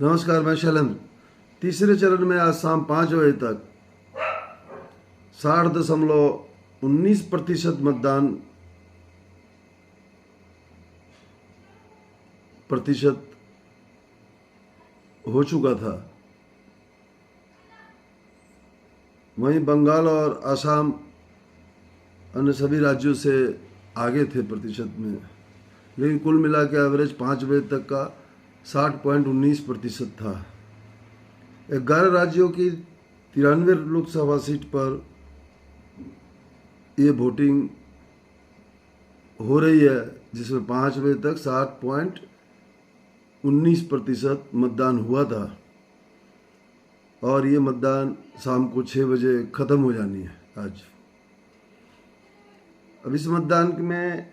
नमस्कार, मैं शैलेंद्र। तीसरे चरण में आज शाम 5 बजे तक 60.19% मतदान प्रतिशत हो चुका था। वहीं बंगाल और असम अन्य सभी राज्यों से आगे थे प्रतिशत में, लेकिन कुल मिला के एवरेज 5 बजे तक का 60.19% था। 11 राज्यों की 93 लोकसभा सीट पर ये वोटिंग हो रही है, जिसमें 5 बजे तक 60.19% मतदान हुआ था और ये मतदान शाम को 6 बजे ख़त्म हो जानी है आज। अब इस मतदान में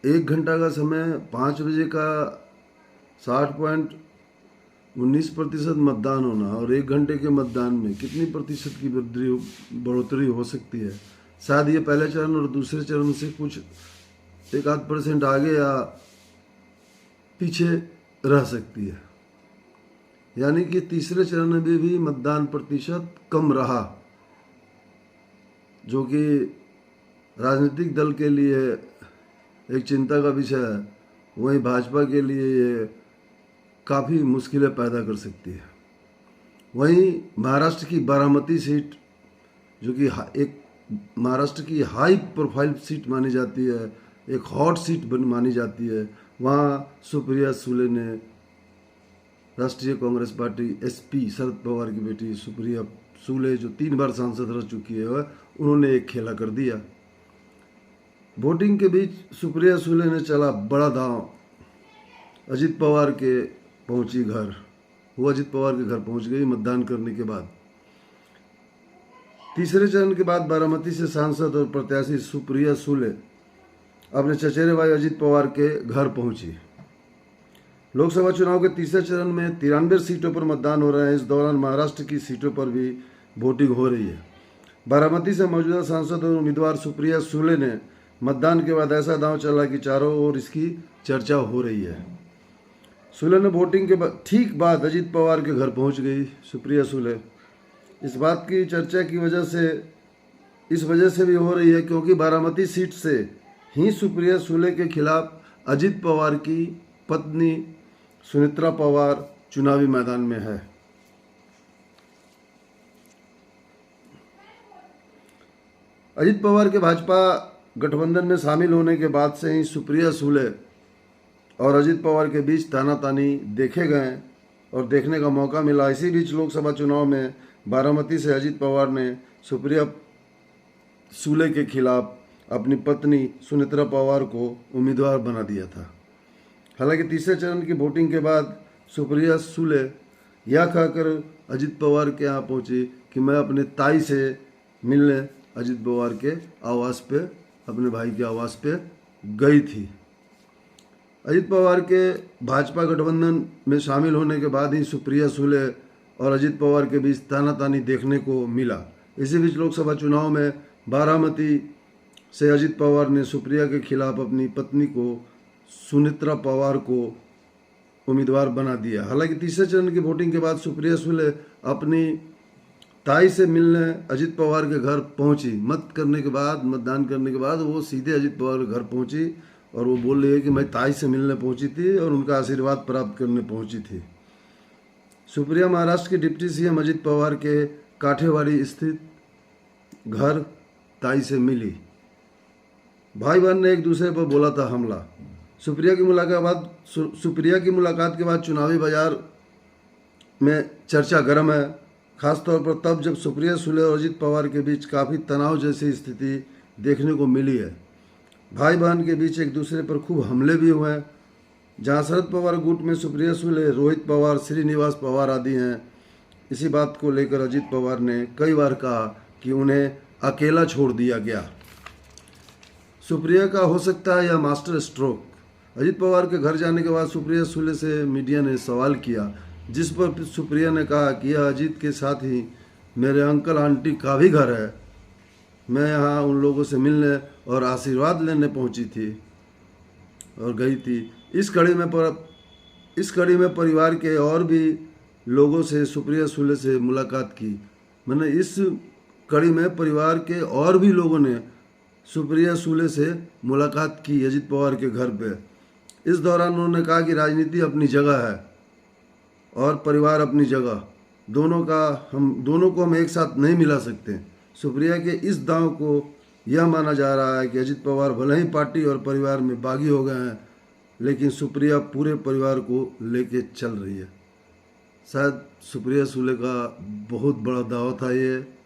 1 घंटा का समय, 5 बजे का 60.19% मतदान होना और 1 घंटे के मतदान में कितनी प्रतिशत की बढ़ोतरी हो सकती है। शायद ये पहले चरण और दूसरे चरण से कुछ 1-8% आगे या पीछे रह सकती है, यानी कि तीसरे चरण में भी मतदान प्रतिशत कम रहा, जो कि राजनीतिक दल के लिए एक चिंता का विषय है। वहीं भाजपा के लिए ये काफ़ी मुश्किलें पैदा कर सकती है। वहीं महाराष्ट्र की बारामती सीट, जो कि एक महाराष्ट्र की हाई प्रोफाइल सीट मानी जाती है, एक हॉट सीट मानी जाती है, वहाँ सुप्रिया सुले ने राष्ट्रीय कांग्रेस पार्टी एसपी शरद पवार की बेटी सुप्रिया सुले, जो 3 बार सांसद रह चुकी है, उन्होंने एक खेला कर दिया। वोटिंग के बीच सुप्रिया सुले ने चला बड़ा दांव। अजित पवार के पहुंची घर, वो अजित पवार के घर पहुंच गई मतदान करने के बाद। तीसरे चरण के बाद बारामती से सांसद और प्रत्याशी सुप्रिया सुले अपने चचेरे भाई अजित पवार के घर पहुंची। लोकसभा चुनाव के तीसरे चरण में 93 सीटों पर मतदान हो रहा है। इस दौरान महाराष्ट्र की सीटों पर भी वोटिंग हो रही है। बारामती से मौजूदा सांसद और उम्मीदवार सुप्रिया सुले ने मतदान के बाद ऐसा दांव चला कि चारों ओर इसकी चर्चा हो रही है। सुले ने वोटिंग के ठीक बाद अजित पवार के घर पहुंच गई सुप्रिया सुले। इस बात की चर्चा की इस वजह से भी हो रही है क्योंकि बारामती सीट से ही सुप्रिया सुले के खिलाफ अजित पवार की पत्नी सुनेत्रा पवार चुनावी मैदान में है। अजित पवार के भाजपा गठबंधन में शामिल होने के बाद से ही सुप्रिया सुले और अजित पवार के बीच तानातानी देखे गए और देखने का मौका मिला। इसी बीच लोकसभा चुनाव में बारामती से अजित पवार ने सुप्रिया सुले के खिलाफ अपनी पत्नी सुनेत्रा पवार को उम्मीदवार बना दिया था। हालांकि तीसरे चरण की वोटिंग के बाद सुप्रिया सुले यह कहकर अजित पवार के यहाँ पहुंची कि मैं अपने ताई से मिलने अजित पवार के आवास पे, अपने भाई के आवास पे गई थी। अजित पवार के भाजपा गठबंधन में शामिल होने के बाद ही सुप्रिया सुले और अजित पवार के बीच तानातानी देखने को मिला। इसी बीच लोकसभा चुनाव में बारामती से अजित पवार ने सुप्रिया के खिलाफ अपनी पत्नी को सुनेत्रा पवार को उम्मीदवार बना दिया। हालांकि तीसरे चरण की वोटिंग के बाद सुप्रिया सुले अपनी ताई से मिलने अजित पवार के घर पहुंची। मतदान करने के बाद वो सीधे अजित पवार के घर पहुंची और वो बोल रही है कि मैं ताई से मिलने पहुंची थी और उनका आशीर्वाद प्राप्त करने पहुंची थी। सुप्रिया महाराष्ट्र के डिप्टी सीएम अजित पवार के काठेवाड़ी स्थित घर ताई से मिली। भाई बहन ने एक दूसरे पर बोला था हमला। सुप्रिया की मुलाकात के बाद चुनावी बाजार में चर्चा गर्म है, खासतौर पर तब जब सुप्रिया सुले और अजित पवार के बीच काफ़ी तनाव जैसी स्थिति देखने को मिली है। भाई बहन के बीच एक दूसरे पर खूब हमले भी हुए हैं। जहां शरद पवार गुट में सुप्रिया सुले, रोहित पवार, श्रीनिवास पवार आदि हैं। इसी बात को लेकर अजित पवार ने कई बार कहा कि उन्हें अकेला छोड़ दिया गया। सुप्रिया का हो सकता है यह मास्टर स्ट्रोक। अजित पवार के घर जाने के बाद सुप्रिया सुले से मीडिया ने सवाल किया, जिस पर सुप्रिया ने कहा कि यह अजित के साथ ही मेरे अंकल आंटी का भी घर है। मैं यहाँ उन लोगों से मिलने और आशीर्वाद लेने पहुँची थी और गई थी। इस कड़ी में इस कड़ी में परिवार के और भी लोगों से सुप्रिया सुले से मुलाकात की। मैंने इस कड़ी में परिवार के और भी लोगों ने सुप्रिया सुले से मुलाकात की अजित पवार के घर पे। इस दौरान उन्होंने कहा कि राजनीति अपनी जगह है और परिवार अपनी जगह, दोनों को हम एक साथ नहीं मिला सकते। सुप्रिया के इस दांव को यह माना जा रहा है कि अजित पवार भले ही पार्टी और परिवार में बागी हो गए हैं, लेकिन सुप्रिया पूरे परिवार को लेके चल रही है। शायद सुप्रिया सुले का बहुत बड़ा दावा था ये।